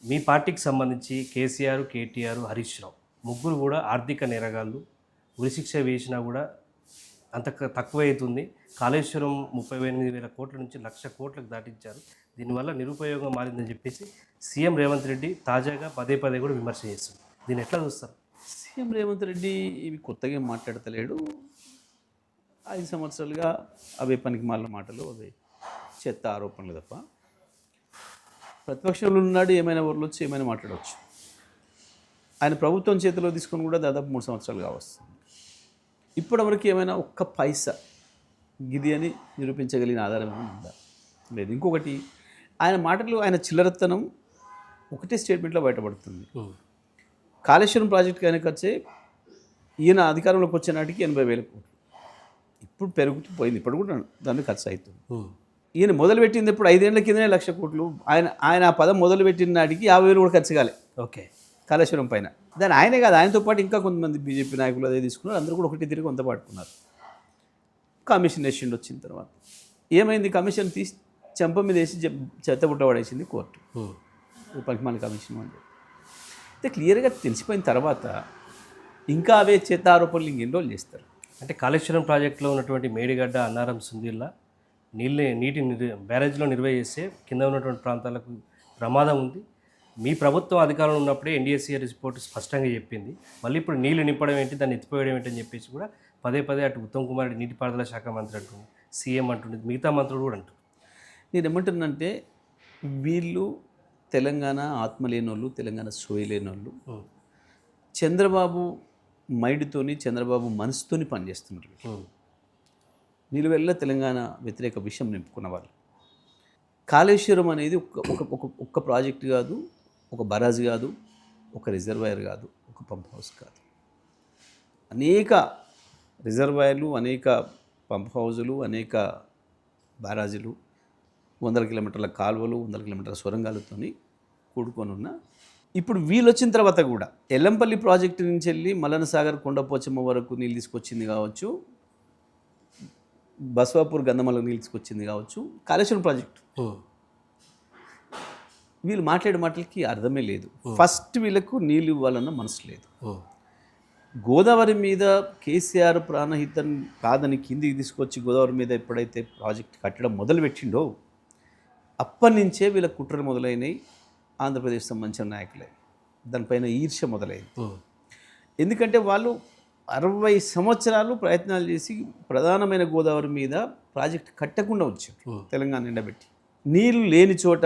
మీ పార్టీకి సంబంధించి కేసీఆర్, కేటీఆర్, హరీష్ రావు ముగ్గురు కూడా ఆర్థిక నేరగాళ్ళు. ఉరిశిక్ష వేసినా కూడా అంత తక్కువ అవుతుంది. కాళేశ్వరం 38,000 కోట్ల నుంచి 1,00,000 కోట్లకు దాటించారు. దీనివల్ల నిరుపయోగం మారిందని చెప్పేసి సీఎం రేవంత్ రెడ్డి తాజాగా పదే పదే కూడా విమర్శ చేస్తుంది. దీన్ని ఎట్లా చూస్తారు? సీఎం రేవంత్ రెడ్డి ఇవి కొత్తగా ఏం మాట్లాడతలేడు. 5 సంవత్సరాలుగా అవే పనికి మాలిన మాటలు, అవే చెత్త ఆరోపణలు తప్ప. ప్రతిపక్షంలో ఉన్నాడు, ఏమైనా ఊర్లో వచ్చి ఏమైనా మాట్లాడవచ్చు. ఆయన ప్రభుత్వం చేతిలో తీసుకొని కూడా దాదాపు 3 సంవత్సరాలు కావస్తుంది. ఇప్పటివరకు ఏమైనా ఒక్క పైసా గిది అని నిరూపించగలిగిన ఆధారం ఏమైనా ఉందా? లేదు. ఇంకొకటి, ఆయన మాటలు, ఆయన చిల్లరతనం ఒకటే స్టేట్మెంట్లో బయటపడుతుంది. కాళేశ్వరం ప్రాజెక్టుకి ఆయన ఖర్చే ఈయన అధికారంలోకి వచ్చే నాటికి 80,000 కోట్లు. ఇప్పుడు పెరుగుతూ పోయింది, ఇప్పుడు కూడా దాన్ని ఖర్చు అవుతుంది. ఈయన మొదలుపెట్టింది ఇప్పుడు 5 ఏళ్ల కిందనే 1,00,000 కోట్లు. ఆయన ఆ పదం మొదలుపెట్టిన నాటికి 50,000 కూడా ఖర్చు కాలే. ఓకే, కాళేశ్వరం పైన. దాని ఆయనే కాదు, ఆయనతో పాటు ఇంకా కొంతమంది బీజేపీ నాయకులు అదే తీసుకున్నారు. అందరూ కూడా ఒకటి తిరిగి కొంత పట్టుకున్నారు. కమిషన్ వేసిండు. వచ్చిన తర్వాత ఏమైంది? కమిషన్ తీసి చెంప మీద వేసి చెత్తబుట్ట పడేసింది కోర్టు. పనికిమాలిన కమిషన్ అంటే అయితే క్లియర్గా తెలిసిపోయిన తర్వాత ఇంకా అవే చెత్త ఆరోపణలు ఇంకెన్ని రోజులు చేస్తారు? అంటే కాళేశ్వరం ప్రాజెక్టులో ఉన్నటువంటి మేడిగడ్డ, అన్నారం, సుందిల్లా నీటి బ్యారేజ్లో నిర్వహ చేస్తే కింద ఉన్నటువంటి ప్రాంతాలకు ప్రమాదం ఉంది. మీ ప్రభుత్వం అధికారంలో ఉన్నప్పుడే ఎన్డీఎస్సీ రిపోర్ట్ స్పష్టంగా చెప్పింది. మళ్ళీ ఇప్పుడు నీళ్లు నింపడం ఏంటి, దాన్ని ఎత్తిపోయడం ఏంటి అని చెప్పేసి కూడా పదే పదే అటు ఉత్తమ్ కుమార్ రెడ్డి నీటిపారుదల శాఖ మంత్రి అంటుంది, సీఎం అంటుంది, మిగతా మంత్రులు కూడా అంటారు. నేను ఏమంటున్నానంటే, వీళ్ళు తెలంగాణ ఆత్మ లేనోళ్ళు, తెలంగాణ సోయి లేనోళ్ళు. చంద్రబాబు మైండ్తోని, చంద్రబాబు మనసుతోని పనిచేస్తున్నారు. నిలువెల్ల తెలంగాణ వ్యతిరేక విషయం నింపుకున్న వాళ్ళు. కాళేశ్వరం అనేది ఒక్క ప్రాజెక్టు కాదు, ఒక బరాజ్ కాదు, ఒక రిజర్వాయర్ కాదు, ఒక పంప్ హౌస్ కాదు. అనేక రిజర్వాయర్లు, అనేక పంప్ హౌజులు, అనేక బ్యారాజులు, 100 కిలోమీటర్ల కాలువలు, 100 కిలోమీటర్ల సొరంగాలతో కూడుకొని ఉన్న. ఇప్పుడు వీళ్ళు వచ్చిన తర్వాత కూడా ఎల్లంపల్లి ప్రాజెక్టు నుంచి వెళ్ళి మల్లన సాగర్, కొండపోచమ్మ వరకు నీళ్ళు తీసుకొచ్చింది కావచ్చు, బస్వాపూర్, గంధమల నీళ్ళు తీసుకొచ్చింది కావచ్చు, కాళేశ్వరం ప్రాజెక్టు. వీళ్ళు మాట్లాడే మాటలకి అర్థమే లేదు. ఫస్ట్ వీళ్ళకు నీళ్ళు ఇవ్వాలన్న మనసు లేదు. గోదావరి మీద కేసీఆర్ ప్రాణహితం కాదని కిందికి తీసుకొచ్చి గోదావరి మీద ఎప్పుడైతే ప్రాజెక్ట్ కట్టడం మొదలుపెట్టిండో అప్పటి నుంచే వీళ్ళ కుట్రలు మొదలైనవి. ఆంధ్రప్రదేశ్ సంబంధించిన నాయకులే దానిపైన ఈర్ష్య మొదలైంది. ఎందుకంటే వాళ్ళు 60 సంవత్సరాలు ప్రయత్నాలు చేసి ప్రధానమైన గోదావరి మీద ప్రాజెక్ట్ కట్టకుండా వచ్చారు. తెలంగాణ ఎండబెట్టి నీళ్ళు లేని చోట,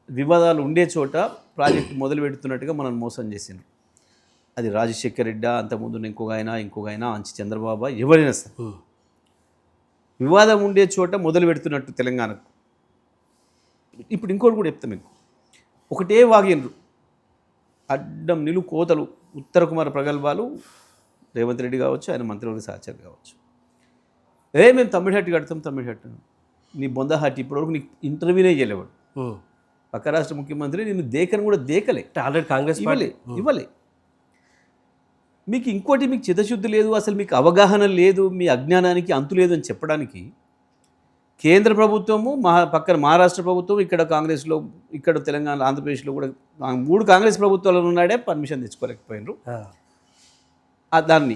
వివాదాలు ఉండే చోట ప్రాజెక్టు మొదలు పెడుతున్నట్టుగా మనం మోసం చేసినారు. అది రాజశేఖర్ రెడ్డి, అంతకుముందు ఇంకొక ఆయన అంచి చంద్రబాబు, ఎవరైనా సరే వివాదం ఉండే చోట మొదలు పెడుతున్నట్టు తెలంగాణకు. ఇప్పుడు ఇంకోటి కూడా చెప్తాం మీకు. ఒకటే వాగినరు, అడ్డం నిలువు కోతలు, ఉత్తర కుమార ప్రగల్భాలు. రేవంత్ రెడ్డి కావచ్చు, ఆయన మంత్రివర్గ సహచరు కావచ్చు. మేము తమిళహట్టి కడతాం, తమిళహట్టు. నీ బొందహట్టి ఇప్పటివరకు నీకు ఇంటర్వ్యూనే చేయలేవాడు. పక్క రాష్ట్ర ముఖ్యమంత్రి నిన్ను దేకని కూడా దేకలే. ఆల్రెడీ కాంగ్రెస్ ఇవ్వలే. మీకు ఇంకోటి, మీకు చిత్తశుద్ధి లేదు, అసలు మీకు అవగాహన లేదు, మీ అజ్ఞానానికి అంతు లేదు అని చెప్పడానికి కేంద్ర ప్రభుత్వము, పక్కన మహారాష్ట్ర ప్రభుత్వం, ఇక్కడ కాంగ్రెస్లో, ఇక్కడ తెలంగాణ, ఆంధ్రప్రదేశ్లో కూడా 3 కాంగ్రెస్ ప్రభుత్వాలు ఉన్నాడే పర్మిషన్ తెచ్చుకోలేకపోయినరు. దాన్ని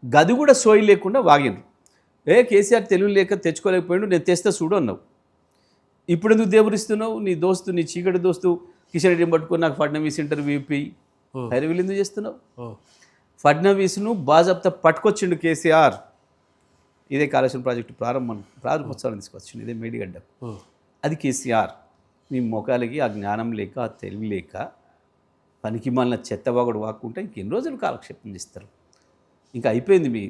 గది కూడా సోయి లేకుండా వాగినరు. కేసీఆర్ తెలివి లేక తెచ్చుకోలేకపోయాడు, నేను తెస్తే చూడు అన్నావు. ఇప్పుడు ఎందుకు దేవుడిస్తున్నావు? నీ దోస్తు, నీ చీకటి దోస్తు కిషన్ రెడ్డిని పట్టుకొని నాకు ఫడ్నవీస్ ఇంటర్వ్యూ ఇప్పి హైరవీలు ఎందుకు చేస్తున్నావు? ఫడ్నవీస్ను బాజాబ్తా పట్టుకొచ్చిండు కేసీఆర్. ఇదే కాళేశ్వరం ప్రాజెక్టు ప్రారంభోత్సవాన్ని తీసుకొచ్చిండు, ఇదే మేడిగడ్డ. అది కేసీఆర్. మీ మొఖాలకి ఆ జ్ఞానం లేక, ఆ తెలివి లేక, పనికి మాలిన చెత్తవాగుడు వాక్కుంటే ఇంకెన్ని రోజులు కాలక్షేపం చేస్తారు? ఇంకా అయిపోయింది మీ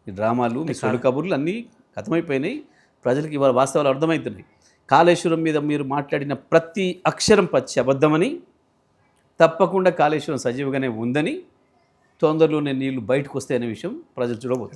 డ్రామాలు, మీ సొడు కబుర్లు అన్నీ ఖతమైపోయినాయి. ప్రజలకి ఇవాళ వాస్తవాలు అర్థమవుతున్నాయి. కాళేశ్వరం మీద మీరు మాట్లాడిన ప్రతి అక్షరం పచ్చి అబద్ధమని, తప్పకుండా కాళేశ్వరం సజీవంగానే ఉందని, తొందరలోనే నీళ్లు బయటకు వస్తాయనే విషయం ప్రజలు చూడబోతున్నారు.